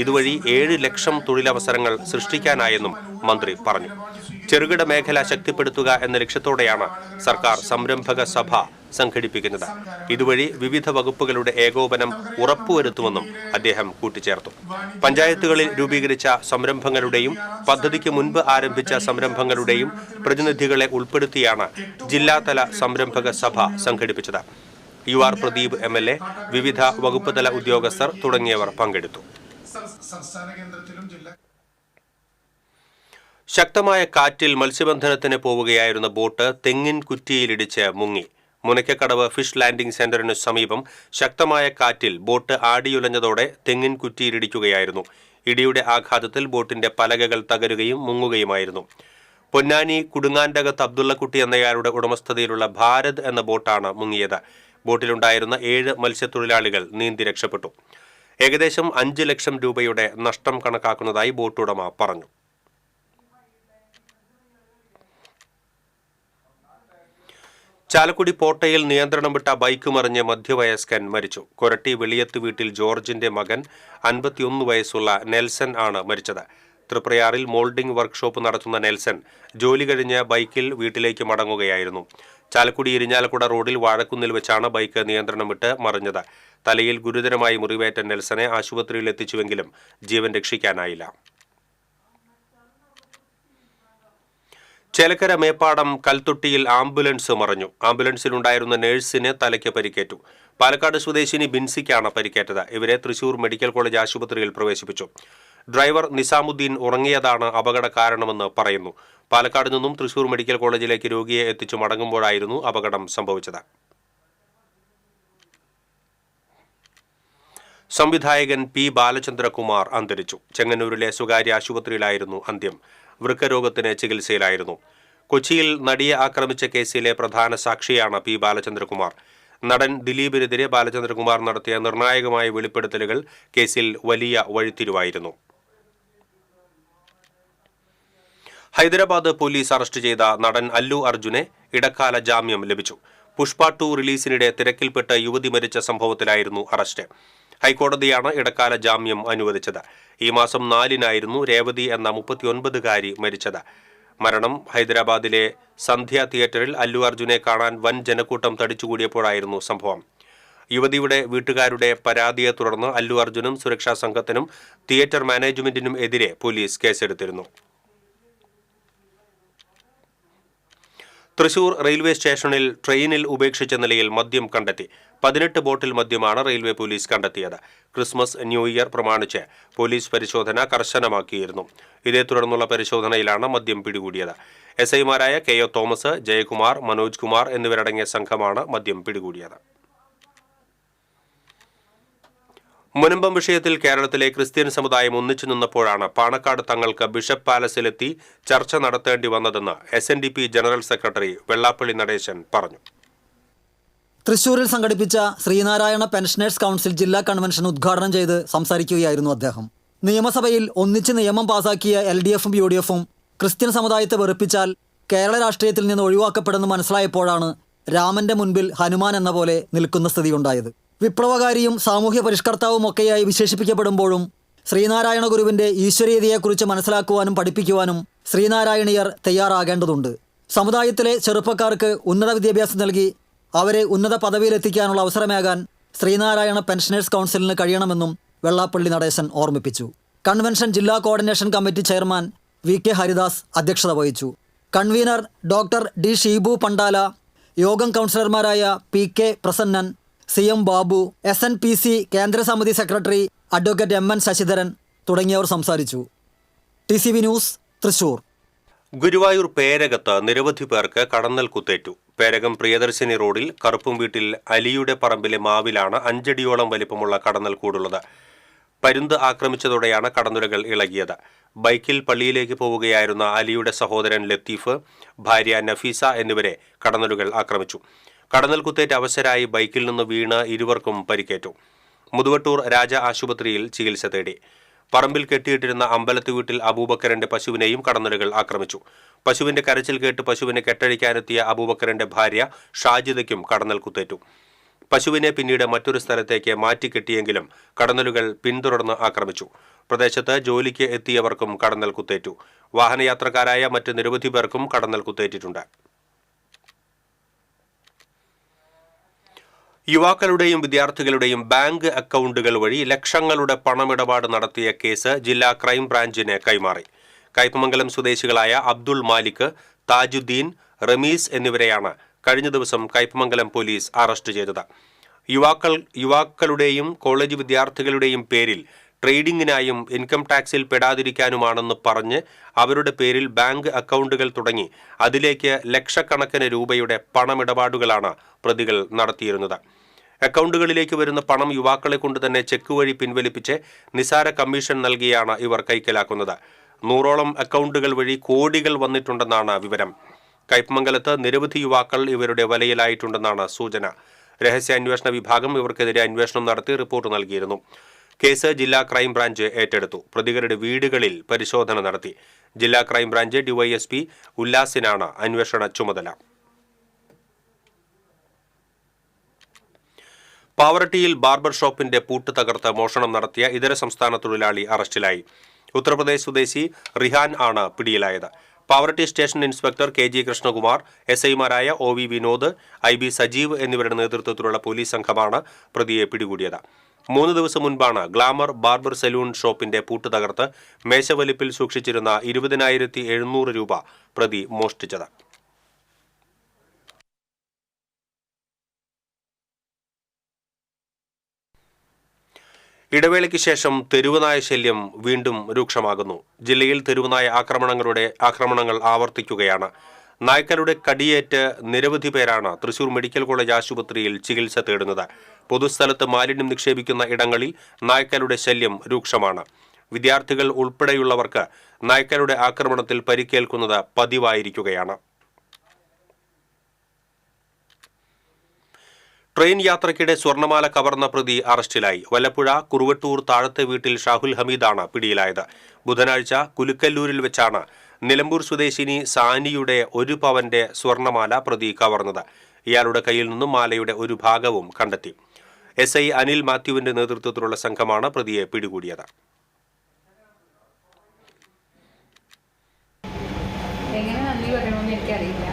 ഇതുവഴി 7 ലക്ഷം തൊഴിലവസരങ്ങൾ സൃഷ്ടിക്കാനായെന്നും മന്ത്രി പറഞ്ഞു. ചെറുകിട മേഖല ശക്തിപ്പെടുത്തുക എന്ന ലക്ഷ്യത്തോടെയാണ് സർക്കാർ സംരംഭക സഭ സംഘടിപ്പിക്കുന്നത്. ഇതുവഴി വിവിധ വകുപ്പുകളുടെ ഏകോപനം ഉറപ്പുവരുത്തുമെന്നും അദ്ദേഹം കൂട്ടിച്ചേർത്തു. പഞ്ചായത്തുകളിൽ രൂപീകരിച്ച സംരംഭങ്ങളുടെയും പദ്ധതിക്ക് മുൻപ് ആരംഭിച്ച സംരംഭങ്ങളുടെയും പ്രതിനിധികളെ ഉൾപ്പെടുത്തിയാണ് ജില്ലാതല സംരംഭക സഭ സംഘടിപ്പിച്ചത്. UR പ്രദീപ് MLA, വിവിധ വകുപ്പ് തല ഉദ്യോഗസ്ഥർ തുടങ്ങിയവർ പങ്കെടുത്തു. ശക്തമായ കാറ്റിൽ മത്സ്യബന്ധനത്തിന് പോവുകയായിരുന്ന ബോട്ട് തെങ്ങിൻ കുറ്റിയിലിടിച്ച് മുങ്ങി. മുനയ്ക്കക്കടവ് ഫിഷ് ലാൻഡിംഗ് സെന്ററിനു സമീപം ശക്തമായ കാറ്റിൽ ബോട്ട് ആടിയുലഞ്ഞതോടെ തെങ്ങിൻ കുറ്റിയിലിടിക്കുകയായിരുന്നു. ഇടിയുടെ ആഘാതത്തിൽ ബോട്ടിന്റെ പലകകൾ തകരുകയും മുങ്ങുകയുമായിരുന്നു. പൊന്നാനി കുടുങ്ങാൻഡകത്ത് അബ്ദുള്ളക്കുട്ടി എന്നയാളുടെ ഉടമസ്ഥതയിലുള്ള ഭാരത് എന്ന ബോട്ടാണ് മുങ്ങിയത്. ബോട്ടിലുണ്ടായിരുന്ന 7 മത്സ്യത്തൊഴിലാളികൾ നീന്തി രക്ഷപ്പെട്ടു. ഏകദേശം 5 ലക്ഷം രൂപയുടെ നഷ്ടം കണക്കാക്കുന്നതായി ബോട്ടുടമ പറഞ്ഞു. ചാലക്കുടി പോട്ടയിൽ നിയന്ത്രണം വിട്ട ബൈക്ക് മറിഞ്ഞ് മധ്യവയസ്കൻ മരിച്ചു. കൊരട്ടി വെളിയത്ത് വീട്ടിൽ ജോർജിന്റെ മകൻ 51 വയസ്സുള്ള നെൽസൺ ആണ് മരിച്ചത്. തൃപ്രയാറിൽ മോൾഡിംഗ് വർക്ക്ഷോപ്പ് നടത്തുന്ന നെൽസൺ ജോലി കഴിഞ്ഞ് ബൈക്കിൽ വീട്ടിലേക്ക് മടങ്ങുകയായിരുന്നു. ചാലക്കുടി ഇരിഞ്ഞാലക്കുട റോഡിൽ വാഴക്കുന്നിൽ വെച്ചാണ് ബൈക്ക് നിയന്ത്രണം വിട്ട് മറിഞ്ഞത്. തലയിൽ ഗുരുതരമായി മുറിവേറ്റ നെൽസനെ ആശുപത്രിയിൽ എത്തിച്ചുവെങ്കിലും ജീവൻ രക്ഷിക്കാനായില്ല. ചേലക്കര മേപ്പാടം കൽത്തൊട്ടിയിൽ ആംബുലൻസ് മറിഞ്ഞു. ആംബുലൻസിലുണ്ടായിരുന്ന നഴ്സിന് തലയ്ക്ക് പരിക്കേറ്റു. പാലക്കാട് സ്വദേശിനി ബിൻസിക്കാണ് പരിക്കേറ്റത്. ഇവരെ തൃശൂർ മെഡിക്കൽ കോളേജ് ആശുപത്രിയിൽ പ്രവേശിപ്പിച്ചു. ഡ്രൈവർ നിസാമുദ്ദീൻ ഉറങ്ങിയതാണ് അപകട കാരണമെന്ന് പറയുന്നു. പാലക്കാട് നിന്നും തൃശൂർ മെഡിക്കൽ കോളേജിലേക്ക് രോഗിയെ എത്തിച്ചു മടങ്ങുമ്പോഴായിരുന്നു അപകടം സംഭവിച്ചത്. സംവിധായകൻ P. ബാലചന്ദ്രകുമാർ അന്തരിച്ചു. ചെങ്ങന്നൂരിലെ സ്വകാര്യ ആശുപത്രിയിലായിരുന്നു അന്ത്യം. വൃക്കരോഗത്തിന് ചികിത്സയിലായിരുന്നു. കൊച്ചിയിൽ നടിയെ ആക്രമിച്ച കേസിലെ പ്രധാന സാക്ഷിയാണ് P. ബാലചന്ദ്രകുമാർ. നടൻ ദിലീപിനെതിരെ ബാലചന്ദ്രകുമാർ നടത്തിയ നിർണായകമായ വെളിപ്പെടുത്തലുകൾ കേസിൽ വലിയ വഴിത്തിരിവായിരുന്നു. ഹൈദരാബാദ് പോലീസ് അറസ്റ്റ് ചെയ്ത നടൻ അല്ലു അർജുനെ ഇടക്കാല ജാമ്യം ലഭിച്ചു. പുഷ്പ 2 റിലീസിനിടെ തിരക്കിൽപ്പെട്ട് യുവതി മരിച്ച സംഭവത്തിലായിരുന്നു അറസ്റ്റ്. ഹൈക്കോടതിയാണ് ഇടക്കാല ജാമ്യം അനുവദിച്ചത്. ഈ മാസം 4-നായിരുന്നു രേവതി എന്ന 39-കാരി മരിച്ചത്. മരണം ഹൈദരാബാദിലെ സന്ധ്യ തിയേറ്ററിൽ അല്ലു അർജുനെ കാണാൻ വൻ ജനക്കൂട്ടം തടിച്ചുകൂടിയപ്പോഴായിരുന്നു സംഭവം. യുവതിയുടെ വീട്ടുകാരുടെ പരാതിയെ തുടർന്ന് അല്ലു അർജുനും സുരക്ഷാ സംഘത്തിനും തിയേറ്റർ മാനേജ്മെന്റിനും എതിരെ പോലീസ് കേസെടുത്തിരുന്നു. തൃശൂർ റെയിൽവേ സ്റ്റേഷനിൽ ട്രെയിനിൽ ഉപേക്ഷിച്ച നിലയിൽ മദ്യം കണ്ടെത്തി. 18 ബോട്ടിൽ മദ്യമാണ് റെയിൽവേ പോലീസ് കണ്ടെത്തിയത്. ക്രിസ്മസ്, ന്യൂ ഇയർ പ്രമാണിച്ച് പോലീസ് പരിശോധന കർശനമാക്കിയിരുന്നു. ഇതേ തുടർന്നുള്ള പരിശോധനയിലാണ് മദ്യം പിടികൂടിയത്. SI-മാരായ KO തോമസ്, ജയകുമാർ, മനോജ് കുമാർ എന്നിവരടങ്ങിയ സംഘമാണ് മദ്യം പിടികൂടിയത്. മുനമ്പം വിഷയത്തിൽ കേരളത്തിലെ ക്രിസ്ത്യൻ സമുദായം ഒന്നിച്ചു നിന്നപ്പോഴാണ് പാണക്കാട് തങ്ങൾക്ക് ബിഷപ്പ് പാലസിലെത്തി ചർച്ച നടത്തേണ്ടി വന്നതെന്ന് SNDP general secretary Vellappally Natesan പറഞ്ഞു. തൃശൂരിൽ സംഘടിപ്പിച്ച ശ്രീനാരായണ പെൻഷനേഴ്സ് കൗൺസിൽ ജില്ലാ കൺവെൻഷൻ ഉദ്ഘാടനം ചെയ്ത് സംസാരിക്കുകയായിരുന്നു അദ്ദേഹം. നിയമസഭയിൽ ഒന്നിച്ച് നിയമം പാസാക്കിയ LDF-ഉം UDF-ഉം ക്രിസ്ത്യൻ സമുദായത്തെ വെറുപ്പിച്ചാൽ കേരള രാഷ്ട്രീയത്തിൽ നിന്ന് ഒഴിവാക്കപ്പെടുമെന്ന് മനസ്സിലായപ്പോഴാണ് രാമന്റെ മുൻപിൽ ഹനുമാൻ എന്ന പോലെ നിൽക്കുന്ന സ്ഥിതിയുണ്ടായത്. വിപ്ലവകാരിയും സാമൂഹ്യ പരിഷ്കർത്താവും ഒക്കെയായി വിശേഷിപ്പിക്കപ്പെടുമ്പോഴും ശ്രീനാരായണ ഗുരുവിൻ്റെ ഈശ്വരീയതയെക്കുറിച്ച് മനസ്സിലാക്കുവാനും പഠിപ്പിക്കുവാനും ശ്രീനാരായണീയർ തയ്യാറാകേണ്ടതുണ്ട്. സമുദായത്തിലെ ചെറുപ്പക്കാർക്ക് ഉന്നത വിദ്യാഭ്യാസം നൽകി അവരെ ഉന്നത പദവിയിലെത്തിക്കാനുള്ള അവസരമേകാൻ ശ്രീനാരായണ പെൻഷനേഴ്സ് കൗൺസിലിന് കഴിയണമെന്നും വെള്ളാപ്പള്ളി നടേശൻ ഓർമ്മിപ്പിച്ചു. കൺവെൻഷൻ ജില്ലാ coordination committee chairman VK Haridas അധ്യക്ഷത വഹിച്ചു. Convener doctor D Sheebu Pandala, യോഗം കൗൺസിലർമാരായ PK Prasannan, CM Babu, SNPC കേന്ദ്രസമിതി സെക്രട്ടറി അഡ്വക്കേറ്റ് MN ശശിധരൻ തുടങ്ങിയവർ സംസാരിച്ചു. TCV news, Thrissur. ഗുരുവായൂർ പേരകത്ത് നിരവധി പേർക്ക് കടന്നൽ കുത്തേറ്റു. പേരകം പ്രിയദർശിനി റോഡിൽ കറുപ്പും വീട്ടിൽ അലിയുടെ പറമ്പിലെ മാവിലാണ് 5 അടിയോളം വലിപ്പമുള്ള കടന്നൽ കൂടുള്ളത്. പരുന്ത് ആക്രമിച്ചതോടെയാണ് കടന്നലുകൾ ഇളകിയത്. ബൈക്കിൽ പള്ളിയിലേക്ക് പോവുകയായിരുന്ന അലിയുടെ സഹോദരൻ ലത്തീഫ്, ഭാര്യ നഫീസ എന്നിവരെ കടന്നലുകൾ ആക്രമിച്ചു. കടന്നൽ കുത്തേറ്റ് അവശരായി ബൈക്കിൽ നിന്ന് വീണ് ഇരുവർക്കും പരിക്കേറ്റു. മുതുവട്ടൂർ രാജ ആശുപത്രിയിൽ ചികിത്സ തേടി. പറമ്പിൽ കെട്ടിയിട്ടിരുന്ന അമ്പലത്ത് വീട്ടിൽ അബൂബക്കറിന്റെ പശുവിനെയും കടന്നലുകൾ ആക്രമിച്ചു. പശുവിന്റെ കരച്ചിൽ കേട്ട് പശുവിനെ കെട്ടഴിക്കാനെത്തിയ അബൂബക്കറിന്റെ ഭാര്യ ഷാജിദയ്ക്കും കടന്നൽ കുത്തേറ്റു. പശുവിനെ പിന്നീട് മറ്റൊരു സ്ഥലത്തേക്ക് മാറ്റിക്കെട്ടിയെങ്കിലും കടന്നലുകൾ പിന്തുടർന്ന് ആക്രമിച്ചു. പ്രദേശത്ത് ജോലിക്ക് എത്തിയവർക്കും കടന്നൽ കുത്തേറ്റു. വാഹനയാത്രക്കാരായ മറ്റ് നിരവധി പേർക്കും കടന്നൽ കുത്തേറ്റിട്ടുണ്ട്. യുവാക്കളുടെയും വിദ്യാർത്ഥികളുടെയും ബാങ്ക് അക്കൗണ്ടുകൾ വഴി ലക്ഷങ്ങളുടെ പണമിടപാട് നടത്തിയ കേസ് ജില്ലാ ക്രൈംബ്രാഞ്ചിന് കൈമാറി. കയ്പമംഗലം സ്വദേശികളായ അബ്ദുൾ മാലിക്, താജുദ്ദീൻ, റമീസ് എന്നിവരെയാണ് കഴിഞ്ഞ ദിവസം കയ്പമംഗലം പോലീസ് അറസ്റ്റ് ചെയ്തത്. യുവാക്കളുടെയും കോളേജ് വിദ്യാർത്ഥികളുടെയും പേരിൽ ട്രേഡിംഗിനായും ഇൻകം ടാക്സിൽ പെടാതിരിക്കാനുമാണെന്ന് പറഞ്ഞ് അവരുടെ പേരിൽ ബാങ്ക് അക്കൗണ്ടുകൾ തുടങ്ങി അതിലേക്ക് ലക്ഷക്കണക്കിന് രൂപയുടെ പണമിടപാടുകളാണ് പ്രതികൾ നടത്തിയിരുന്നത്. അക്കൗണ്ടുകളിലേക്ക് വരുന്ന പണം യുവാക്കളെ കൊണ്ട് തന്നെ ചെക്ക് വഴി പിൻവലിപ്പിച്ച് നിസാര കമ്മീഷൻ നൽകിയാണ് ഇവർ കൈക്കലാക്കുന്നത്. 100ഓളം അക്കൗണ്ടുകൾ വഴി കോടികൾ വന്നിട്ടുണ്ടെന്നാണ് വിവരം. കയ്പമംഗലത്ത് നിരവധി യുവാക്കൾ ഇവരുടെ വലയിലായിട്ടുണ്ടെന്നാണ് സൂചന. രഹസ്യാന്വേഷണ വിഭാഗം ഇവർക്കെതിരെ അന്വേഷണം നടത്തി റിപ്പോർട്ട് നൽകിയിരുന്നു. കേസ് ജില്ലാ ക്രൈംബ്രാഞ്ച് ഏറ്റെടുത്തു. പ്രതികളുടെ വീടുകളിൽ പരിശോധന നടത്തി. ജില്ലാ ക്രൈംബ്രാഞ്ച് DYSP ഉല്ലാസിനാണ് അന്വേഷണ ചുമതല. പാവറട്ടിയിൽ ബാർബർ ഷോപ്പിന്റെ പൂട്ട് തകർത്ത് മോഷണം നടത്തിയ ഇതര സംസ്ഥാന തൊഴിലാളി അറസ്റ്റിലായി. ഉത്തർപ്രദേശ് സ്വദേശി റിഹാൻ ആണ് പിടിയിലായത്. Pavaratty station inspector KG Krishnakumar, SIമാരായ OV വിനോദ്, IB സജീവ് എന്നിവരുടെ നേതൃത്വത്തിലുള്ള പോലീസ് സംഘമാണ് പ്രതിയെ പിടികൂടിയത്. 3 ദിവസം മുൻപാണ് ഗ്ലാമർ ബാർബർ സലൂൺ ഷോപ്പിന്റെ പൂട്ട് തകർത്ത് മേശവലിപ്പിൽ സൂക്ഷിച്ചിരുന്ന 20,700 രൂപ പ്രതി മോഷ്ടിച്ചത്. ഇടവേളയ്ക്ക് ശേഷം തെരുവുനായ ശല്യം വീണ്ടും രൂക്ഷമാകുന്നു. ജില്ലയിൽ തെരുവുനായ ആക്രമണങ്ങൾ ആവർത്തിക്കുകയാണ്. നായ്ക്കളുടെ കടിയേറ്റ് നിരവധി പേരാണ് തൃശൂർ മെഡിക്കൽ കോളേജ് ആശുപത്രിയിൽ ചികിത്സ തേടുന്നത്. പൊതുസ്ഥലത്ത് മാലിന്യം നിക്ഷേപിക്കുന്ന ഇടങ്ങളിൽ നായ്ക്കളുടെ ശല്യം രൂക്ഷമാണ്. വിദ്യാർത്ഥികൾ ഉൾപ്പെടെയുള്ളവർക്ക് നായ്ക്കളുടെ ആക്രമണത്തിൽ പരിക്കേൽക്കുന്നത് പതിവായിരിക്കുകയാണ്. ട്രെയിൻ യാത്രയ്ക്കിടെ സ്വർണ്ണമാല കവർന്ന പ്രതി അറസ്റ്റിലായി. വല്ലപ്പുഴ കുറുവട്ടൂർ താഴത്തെ വീട്ടിൽ ഷാഹുൽ ഹമീദാണ് പിടിയിലായത്. ബുധനാഴ്ച കുലുക്കല്ലൂരിൽ വെച്ചാണ് നിലമ്പൂർ സ്വദേശിനി സാനിയുടെ 1 പവന്റെ സ്വർണ്ണമാല പ്രതി കവർന്നത്. ഇയാളുടെ കയ്യിൽ നിന്നും മാലയുടെ ഒരു ഭാഗവും കണ്ടെത്തി. SI അനിൽ മാത്യുവിന്റെ നേതൃത്വത്തിലുള്ള സംഘമാണ് പ്രതിയെ പിടികൂടിയത്. എങ്ങനെ നന്ദി പറയണമെന്ന് എനിക്കറിയില്ല.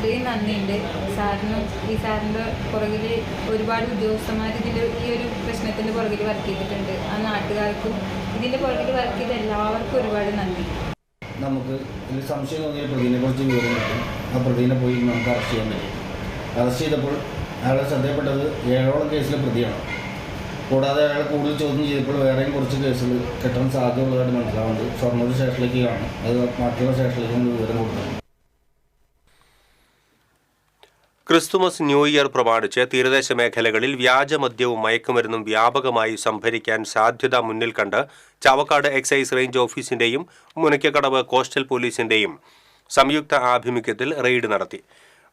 അത്രയും നന്ദിയുണ്ട് സാറിനും. ഈ സാറിൻ്റെ പുറകിൽ ഒരുപാട് ഉദ്യോഗസ്ഥന്മാർ ഈ ഒരു പ്രശ്നത്തിൻ്റെ പുറകിൽ വർക്ക് ചെയ്തിട്ടുണ്ട്. ആ നാട്ടുകാർക്കും ഇതിൻ്റെ പുറകിൽ വർക്ക് ചെയ്ത എല്ലാവർക്കും ഒരുപാട് നന്ദി. നമുക്ക് ഇതിൽ സംശയം തോന്നിയ പ്രതിനെ കുറിച്ച് വിവരം കിട്ടും. ആ പ്രതിനെ പോയി നമുക്ക് അറസ്റ്റ് ചെയ്യാൻ പറ്റും. അറസ്റ്റ് ചെയ്തപ്പോൾ അയാളെ ശ്രദ്ധയപ്പെട്ടത് 7ഓളം കേസിലെ പ്രതിയാണ്. കൂടാതെ അയാളെ കൂടുതൽ ചോദ്യം ചെയ്തപ്പോൾ വേറെയും കുറച്ച് കേസുകൾ കെട്ടാൻ സാധ്യതയുള്ളതായിട്ട് മനസ്സിലാവുന്നത് ഷൊർണൂർ സ്റ്റേഷനിലേക്ക് കാണും. അത് മറ്റുള്ള സ്റ്റേഷനിലേക്ക് നമ്മൾ വിവരം കൊടുക്കണം. ക്രിസ്തുമസ് ന്യൂ ഇയർ പ്രമാണിച്ച് തീരദേശ മേഖലകളിൽ വ്യാജമദ്യവും മയക്കുമരുന്നും വ്യാപകമായി സംഭരിക്കാൻ സാധ്യത മുന്നിൽ കണ്ട് ചാവക്കാട് എക്സൈസ് റേഞ്ച് ഓഫീസിന്റെയും മുനയ്ക്കക്കടവ് കോസ്റ്റൽ പോലീസിന്റെയും സംയുക്ത ആഭിമുഖ്യത്തിൽ റെയ്ഡ് നടത്തി.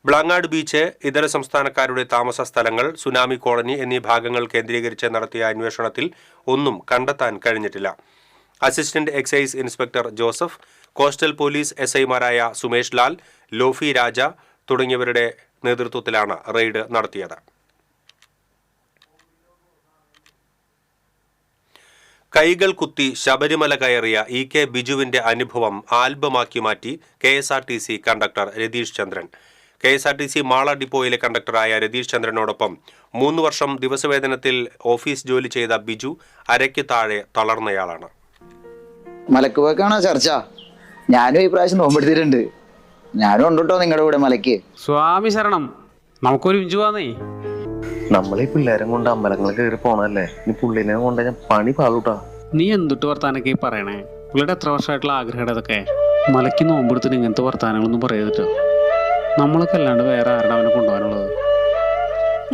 ബ്ലാങ്ങാട് ബീച്ച്, ഇതര സംസ്ഥാനക്കാരുടെ താമസ സ്ഥലങ്ങൾ, സുനാമി കോളനി എന്നീ ഭാഗങ്ങൾ കേന്ദ്രീകരിച്ച് നടത്തിയ അന്വേഷണത്തിൽ ഒന്നും കണ്ടെത്താൻ കഴിഞ്ഞിട്ടില്ല. Assistant excise inspector Joseph, coastal police SIമാരായ സുമേഷ് ലാൽ, ലോഫി രാജ തുടങ്ങിയവരുടെ നേതൃത്വത്തിലാണ് റെയ്ഡ് നടത്തിയത്. കൈകൾ കുത്തി ശബരിമല കയറിയ EK ബിജുവിന്റെ അനുഭവം ആൽബമാക്കി മാറ്റി KSRTC കണ്ടക്ടർ രതീഷ് ചന്ദ്രൻ. KSRTC മാള ഡിപ്പോയിലെ കണ്ടക്ടറായ രതീഷ് ചന്ദ്രനോടൊപ്പം 3 വർഷം ദിവസവേതനത്തിൽ ഓഫീസ് ജോലി ചെയ്ത ബിജു അരയ്ക്ക് താഴെ തളർന്നയാളാണ്. മലക്ക് പോക്കാണോ ചർച്ച? ഞാനും ഈ പ്രാവശ്യം നോമ്പെടുത്തിട്ടുണ്ട്. ഞാനും ഉണ്ട് കേട്ടോ നിങ്ങളുടെ കൂടെ മലയ്ക്ക്. സ്വാമി ശരണം. നമുക്കൊരു ഇഞ്ചു പോന്നേ. നമ്മളീ പിള്ളേരെ കൊണ്ട് അമ്പലങ്ങൾ കയറി പോണല്ലേ, ഇനി പുള്ളിനെ കൊണ്ട് ഞാൻ പണി പാളൂട്ടാ. നീ എന്തുട്ട് വർത്താനൊക്കെ പറയണേ? പുള്ളിയുടെ എത്ര വർഷമായിട്ടുള്ള ആഗ്രഹം അതൊക്കെ. മലയ്ക്ക് നോമ്പെടുത്തിട്ട് ഇങ്ങനത്തെ വർത്താനങ്ങളൊന്നും പറയരുതോ. നമ്മളൊക്കെ അല്ലാണ്ട് വേറെ ആരുടെ അവനെ കൊണ്ടുപോകാനുള്ളത്?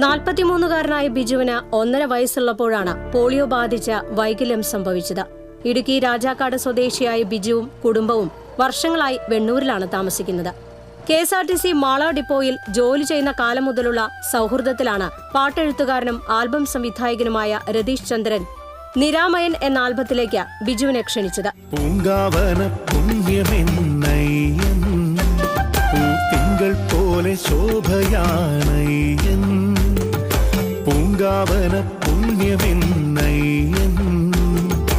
43-കാരനായ ബിജുവിന് 1.5 വയസ്സുള്ളപ്പോഴാണ് പോളിയോ ബാധിച്ച വൈകല്യം സംഭവിച്ചത്. ഇടുക്കി രാജാക്കാട് സ്വദേശിയായ ബിജുവും കുടുംബവും വർഷങ്ങളായി വെണ്ണൂരിലാണ് താമസിക്കുന്നത്. KSRTC മാള ഡിപ്പോയിൽ ജോലി ചെയ്യുന്ന കാലം മുതലുള്ള സൗഹൃദത്തിലാണ് പാട്ടെഴുത്തുകാരനും ആൽബം സംവിധായകനുമായ രതീഷ് ചന്ദ്രൻ നിരാമയൻ എന്ന ആൽബത്തിലേക്ക് ബിജുവിനെ ക്ഷണിച്ചത്. പോലെ ശോഭയാണയ്യൻ പൂങ്കാവന പുണ്യമെന്നയ്യൻ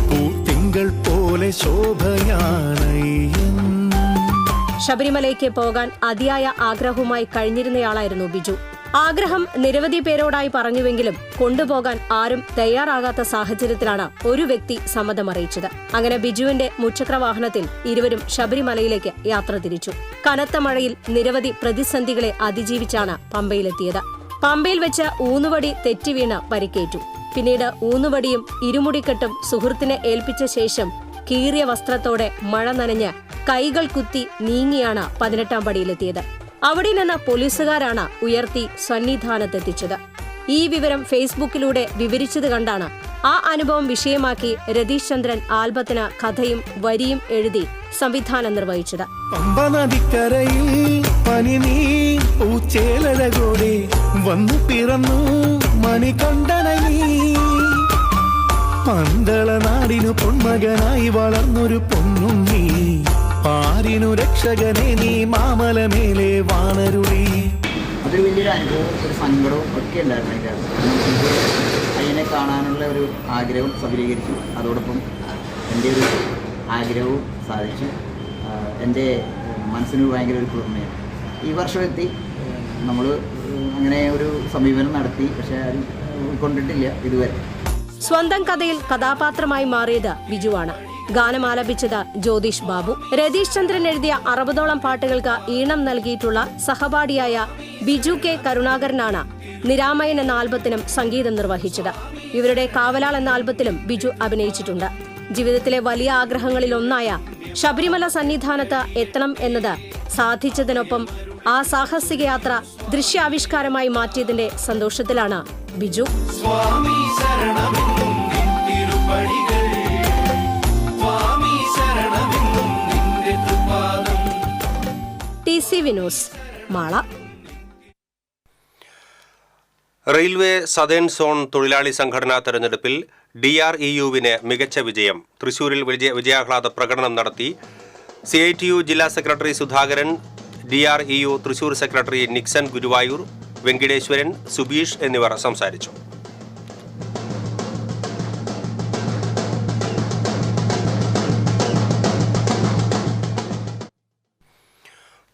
പൂത്തിങ്കൾ പോലെ ശോഭയാണയ്യൻ. ശബരിമലയ്ക്ക് പോകാൻ അതിയായ ആഗ്രഹവുമായി കഴിഞ്ഞിരുന്നയാളായിരുന്നു ബിജു. ആഗ്രഹം നിരവധി പേരോടായി പറഞ്ഞുവെങ്കിലും കൊണ്ടുപോകാൻ ആരും തയ്യാറാകാത്ത സാഹചര്യത്തിലാണ് ഒരു വ്യക്തി സമ്മതമറിയിച്ചത്. അങ്ങനെ ബിജുവിന്റെ മുച്ചക്രവാഹനത്തിൽ ഇരുവരും ശബരിമലയിലേക്ക് യാത്ര തിരിച്ചു. കനത്ത മഴയിൽ നിരവധി പ്രതിസന്ധികളെ അതിജീവിച്ചാണ് പമ്പയിലെത്തിയത്. പമ്പയിൽ വെച്ച് ഊന്നുവടി തെറ്റിവീണ് പരിക്കേറ്റു. പിന്നീട് ഊന്നുവടിയും ഇരുമുടിക്കെട്ടും സുഹൃത്തിനെ ഏൽപ്പിച്ച ശേഷം കീറിയ വസ്ത്രത്തോടെ മഴ നനഞ്ഞ് കൈകൾ കുത്തി നീങ്ങിയാണ് 18-ാം പടിയിലെത്തിയത്. അവിടെ നിന്ന് പോലീസുകാരാണ് ഉയർത്തി സന്നിധാനത്തെത്തിച്ചത്. ഈ വിവരം ഫേസ്ബുക്കിലൂടെ വിവരിച്ചത് കണ്ടാണ് ആ അനുഭവം വിഷയമാക്കി രതീഷ് ചന്ദ്രൻ ആൽബത്തിന് കഥയും വരിയും എഴുതി സംവിധാനം നിർവഹിച്ചത്. പമ്പ നദിക്കരയിൽ പനിനീർ പൂച്ചേലഴകോടെ വന്നു പിറന്നു മണികണ്ഠനീ പന്തള നാടിനു പൊന്മകനായി വളർന്നൊരു പൊന്നുണ്ണി പാരിനു രക്ഷകനെ നീ മാമലമേലെ വാണരുളി. അതൊരു വലിയൊരു അനുഭവവും ഒരു സങ്കടവും ഒക്കെ ഉണ്ടായിരുന്നു. അതിനെ കാണാനുള്ള ഒരു ആഗ്രഹവും സഫലീകരിച്ചു. അതോടൊപ്പം എൻ്റെ ഒരു ആഗ്രഹവും സാധിച്ചു. എൻ്റെ മനസ്സിന് ഭയങ്കര ഒരു കുളിർമയാണ്. ഈ വർഷം എത്തി നമ്മൾ അങ്ങനെ ഒരു സമീപനം നടത്തി, പക്ഷെ അത് ഉൾക്കൊണ്ടിട്ടില്ല ഇതുവരെ. സ്വന്തം കഥയിൽ കഥാപാത്രമായി മാറിയത് ബിജുവാണ്. ഗാനം ആലപിച്ചത് ജ്യോതിഷ് ബാബു. രതീഷ് ചന്ദ്രൻ എഴുതിയ 60ഓളം പാട്ടുകൾക്ക് ഈണം നൽകിയിട്ടുള്ള സഹപാഠിയായ ബിജു കെ കരുണാകരനാണ് നിരാമയൻ എന്ന ആൽബത്തിനും സംഗീതം നിർവഹിച്ചത്. ഇവരുടെ കാവലാൾ എന്ന ആൽബത്തിലും ബിജു അഭിനയിച്ചിട്ടുണ്ട്. ജീവിതത്തിലെ വലിയ ആഗ്രഹങ്ങളിലൊന്നായ ശബരിമല സന്നിധാനത്ത് എത്തണം എന്നത് സാധിച്ചതിനൊപ്പം ആ സാഹസിക യാത്ര ദൃശ്യാവിഷ്കാരമായി മാറ്റിയതിന്റെ സന്തോഷത്തിലാണ് Biju. TC Vinos, Mala. Railway southern zone തൊഴിലാളി സംഘടനാ തെരഞ്ഞെടുപ്പിൽ DREUവിന് മികച്ച വിജയം. തൃശൂരിൽ വിജയാഹ്ലാദ പ്രകടനം നടത്തി. CITU ജില്ലാ secretary Sudhakaran, DREU Thrissur secretary Nixon Guruvayur, Venkiteswaran, Subeesh എന്നിവർ സംസാരിച്ചു.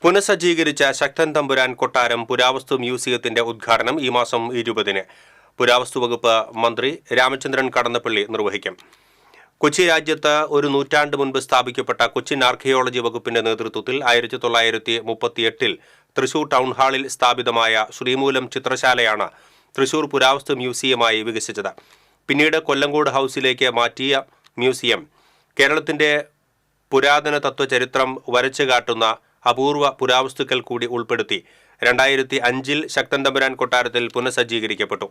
പുനഃസജ്ജീകരിച്ച ശക്തൻ തമ്പുരാൻ കൊട്ടാരം പുരാവസ്തു മ്യൂസിയത്തിന്റെ ഉദ്ഘാടനം ഈ മാസം 20-ന് പുരാവസ്തു വകുപ്പ് മന്ത്രി രാമചന്ദ്രൻ കടന്നപ്പള്ളി നിർവഹിക്കും. കൊച്ചി രാജ്യത്ത് ഒരു നൂറ്റാണ്ട് മുൻപ് സ്ഥാപിക്കപ്പെട്ട കൊച്ചിൻ ആർക്കിയോളജി വകുപ്പിന്റെ നേതൃത്വത്തിൽ 1938 തൃശൂർ ടൗൺ ഹാളിൽ സ്ഥാപിതമായ ശ്രീമൂലം ചിത്രശാലയാണ് തൃശൂർ പുരാവസ്തു മ്യൂസിയമായി വികസിച്ചത്. പിന്നീട് കൊല്ലങ്കോട് ഹൗസിലേക്ക് മാറ്റിയ മ്യൂസിയം കേരളത്തിന്റെ പുരാതന തത്വചരിത്രം വരച്ചു കാട്ടുന്ന അപൂർവ പുരാവസ്തുക്കൾ കൂടി ഉൾപ്പെടുത്തി 2005 ശക്തൻ തമ്പുരാൻ കൊട്ടാരത്തിൽ പുനഃസജ്ജീകരിക്കപ്പെട്ടു.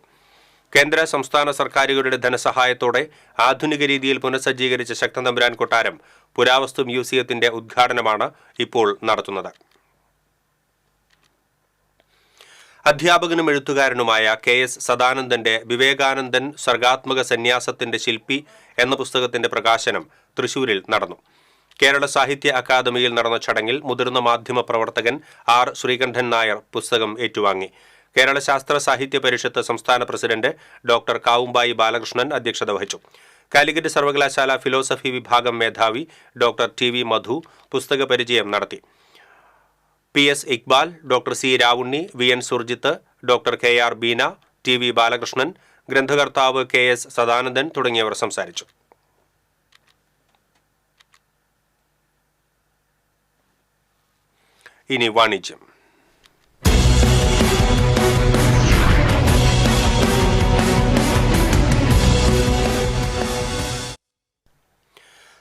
കേന്ദ്ര സംസ്ഥാന സർക്കാരുകളുടെ ധനസഹായത്തോടെ ആധുനിക രീതിയിൽ പുനഃസജ്ജീകരിച്ച ശക്തൻ തമ്പുരാൻ കൊട്ടാരം പുരാവസ്തു മ്യൂസിയത്തിന്റെ ഉദ്ഘാടനമാണ് ഇപ്പോൾ നടത്തുന്നത്. അധ്യാപകനും എഴുത്തുകാരനുമായ KS സദാനന്ദന്റെ വിവേകാനന്ദൻ സർഗാത്മക സന്യാസത്തിന്റെ ശില്പി എന്ന പുസ്തകത്തിന്റെ പ്രകാശനം തൃശൂരിൽ നടന്നു. കേരള സാഹിത്യ അക്കാദമിയിൽ നടന്ന ചടങ്ങിൽ മുതിർന്ന മാധ്യമ പ്രവർത്തകൻ R. ശ്രീകണ്ഠൻ നായർ പുസ്തകം ഏറ്റുവാങ്ങി. കേരള ശാസ്ത്ര സാഹിത്യ പരിഷത്ത് സംസ്ഥാന പ്രസിഡന്റ് ഡോക്ടർ കാവുമ്പായി ബാലകൃഷ്ണൻ അധ്യക്ഷത വഹിച്ചു. കാലിക്കറ്റ് സർവകലാശാല ഫിലോസഫി വിഭാഗം മേധാവി ഡോക്ടർ TV മധു പുസ്തക പരിചയം നടത്തി. PS Iqbal, doctor C. Ravunni, VN Surjith, doctor KR Beena, TV Balakrishnan, ഗ്രന്ഥകർത്താവ് KS സദാനന്ദൻ തുടങ്ങിയവർ സംസാരിച്ചു. ഇനി വാണിജ്യം.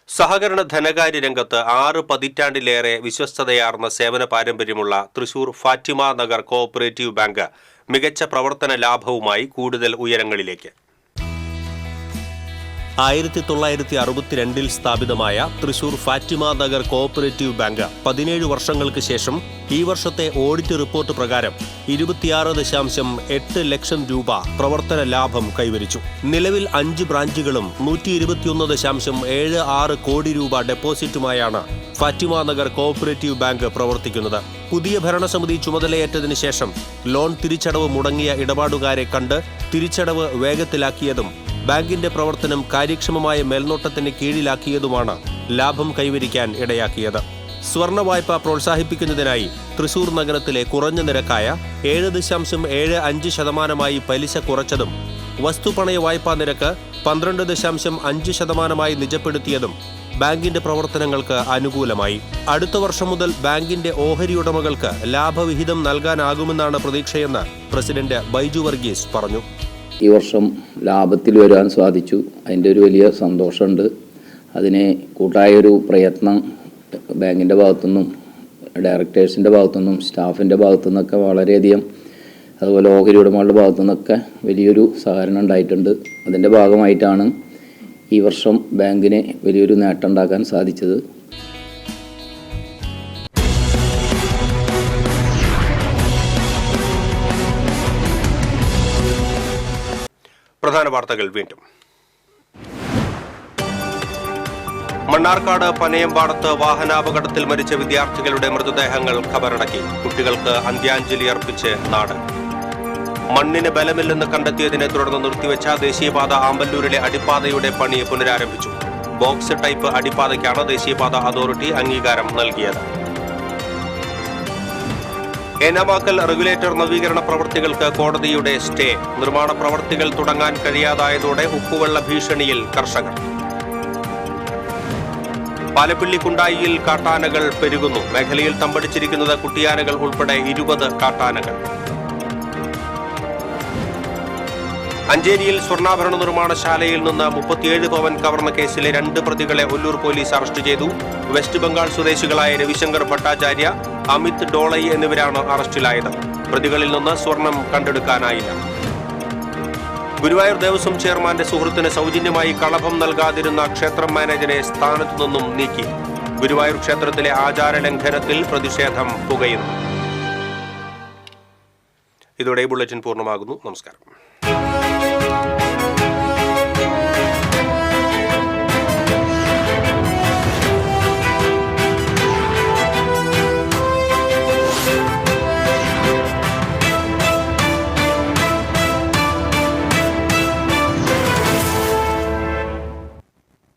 സഹകരണ ധനകാര്യ രംഗത്ത് 6 പതിറ്റാണ്ടിലേറെ വിശ്വസ്തതയാർന്ന സേവന പാരമ്പര്യമുള്ള തൃശൂർ ഫാറ്റിമ നഗർ കോഓപ്പറേറ്റീവ് ബാങ്ക് മികച്ച പ്രവർത്തന ലാഭവുമായി കൂടുതൽ ഉയരങ്ങളിലേക്ക്. 1962 സ്ഥാപിതമായ തൃശൂർ ഫാറ്റിമ നഗർ കോഓപ്പറേറ്റീവ് ബാങ്ക് 17 വർഷങ്ങൾക്ക് ശേഷം ഈ വർഷത്തെ ഓഡിറ്റ് റിപ്പോർട്ട് പ്രകാരം 26.8 ലക്ഷം രൂപ പ്രവർത്തന ലാഭം കൈവരിച്ചു. നിലവിൽ 5 ബ്രാഞ്ചുകളും 121.76 കോടി രൂപ ഡെപ്പോസിറ്റുമായാണ് ഫാറ്റിമ നഗർ കോഓപ്പറേറ്റീവ് ബാങ്ക് പ്രവർത്തിക്കുന്നത്. പുതിയ ഭരണസമിതി ചുമതലയേറ്റതിനു ശേഷം ലോൺ തിരിച്ചടവ് മുടങ്ങിയ ഇടപാടുകാരെ കണ്ട് തിരിച്ചടവ് വേഗത്തിലാക്കിയതും ബാങ്കിന്റെ പ്രവർത്തനം കാര്യക്ഷമമായ മേൽനോട്ടത്തിന് കീഴിലാക്കിയതുമാണ് ലാഭം കൈവരിക്കാൻ ഇടയാക്കിയത്. സ്വർണ്ണ വായ്പ പ്രോത്സാഹിപ്പിക്കുന്നതിനായി തൃശൂർ നഗരത്തിലെ കുറഞ്ഞ നിരക്കായ 7.75% പലിശ കുറച്ചതും വസ്തുപണയ വായ്പാ നിരക്ക് 12.5% നിജപ്പെടുത്തിയതും ബാങ്കിന്റെ പ്രവർത്തനങ്ങൾക്ക് അനുകൂലമായി. അടുത്ത വർഷം മുതൽ ബാങ്കിന്റെ ഓഹരി ഉടമകൾക്ക് ലാഭവിഹിതം നൽകാനാകുമെന്നാണ് പ്രതീക്ഷയെന്ന് പ്രസിഡന്റ് ബൈജു വർഗീസ് പറഞ്ഞു. ഈ വർഷം ലാഭത്തിൽ വരാൻ സാധിച്ചു. അതിൻ്റെ ഒരു വലിയ സന്തോഷമുണ്ട്. അതിന് കൂട്ടായൊരു പ്രയത്നം ബാങ്കിൻ്റെ ഭാഗത്തുനിന്നും ഡയറക്ടേഴ്സിൻ്റെ ഭാഗത്തുനിന്നും സ്റ്റാഫിൻ്റെ ഭാഗത്തുനിന്നൊക്കെ വളരെയധികം, അതുപോലെ ഓഹരി ഉടമകളുടെ ഭാഗത്തുനിന്നൊക്കെ വലിയൊരു സഹകരണം ഉണ്ടായിട്ടുണ്ട്. അതിൻ്റെ ഭാഗമായിട്ടാണ് ഈ വർഷം ബാങ്കിന് വലിയൊരു നേട്ടം ഉണ്ടാക്കാൻ സാധിച്ചത്. പ്രധാന വാർത്തകൾ വീണ്ടും. മണ്ണാർക്കാട് പനയമ്പാടത്ത് വാഹനാപകടത്തിൽ മരിച്ച വിദ്യാർത്ഥികളുടെ മൃതദേഹങ്ങൾ ഖബറടക്കി. കുട്ടികൾക്ക് അന്ത്യാഞ്ജലി അർപ്പിച്ച് നാട്. മണ്ണിന് ബലമില്ലെന്ന് കണ്ടെത്തിയതിനെ തുടർന്ന് നിർത്തിവെച്ച ദേശീയപാത ആമ്പല്ലൂരിലെ അടിപ്പാതയുടെ പണി പുനരാരംഭിച്ചു. ബോക്സ് ടൈപ്പ് അടിപ്പാതയ്ക്കാണ് ദേശീയപാത അതോറിറ്റി അംഗീകാരം നൽകിയത്. ഏനാമാക്കൽ റെഗുലേറ്റർ നവീകരണ പ്രവൃത്തികൾക്ക് കോടതിയുടെ സ്റ്റേ. നിർമ്മാണ പ്രവൃത്തികൾ തുടങ്ങാൻ കഴിയാതായതോടെ ഉപ്പുവെള്ള ഭീഷണിയിൽ കർഷകർ. പാലപ്പിള്ളി കുണ്ടായിയിൽ കാട്ടാനകൾ പെരുകുന്നു. മേഖലയിൽ തമ്പടിച്ചിരിക്കുന്നത് കുട്ടിയാനകൾ ഉൾപ്പെടെ 20 കാട്ടാനകൾ. അഞ്ചേരിയിൽ സ്വർണ്ണാഭരണ നിർമ്മാണശാലയിൽ നിന്ന് 37 പവൻ കവർന്ന കേസിലെ 2 പ്രതികളെ ഒല്ലൂർ പോലീസ് അറസ്റ്റ് ചെയ്തു. വെസ്റ്റ് ബംഗാൾ സ്വദേശികളായ രവിശങ്കർ ഭട്ടാചാര്യ, അമിത് ഡോളൈ എന്നിവരാണ് അറസ്റ്റിലായത്. പ്രതികളിൽ നിന്ന് സ്വർണം കണ്ടെടുക്കാനായില്ല. ഗുരുവായൂർ ദേവസ്വം ചെയർമാന്റെ സുഹൃത്തിന് സൗജന്യമായി കളഭം നൽകാതിരുന്ന ക്ഷേത്രം മാനേജരെ സ്ഥാനത്തു നിന്നും നീക്കി. ഗുരുവായൂർ ക്ഷേത്രത്തിലെ ആചാരലംഘനത്തിൽ പ്രതിഷേധം പുകയുന്നു. ഇതോടെ ബുള്ളറ്റിൻ പൂർണ്ണമാകുന്നു. നമസ്കാരം.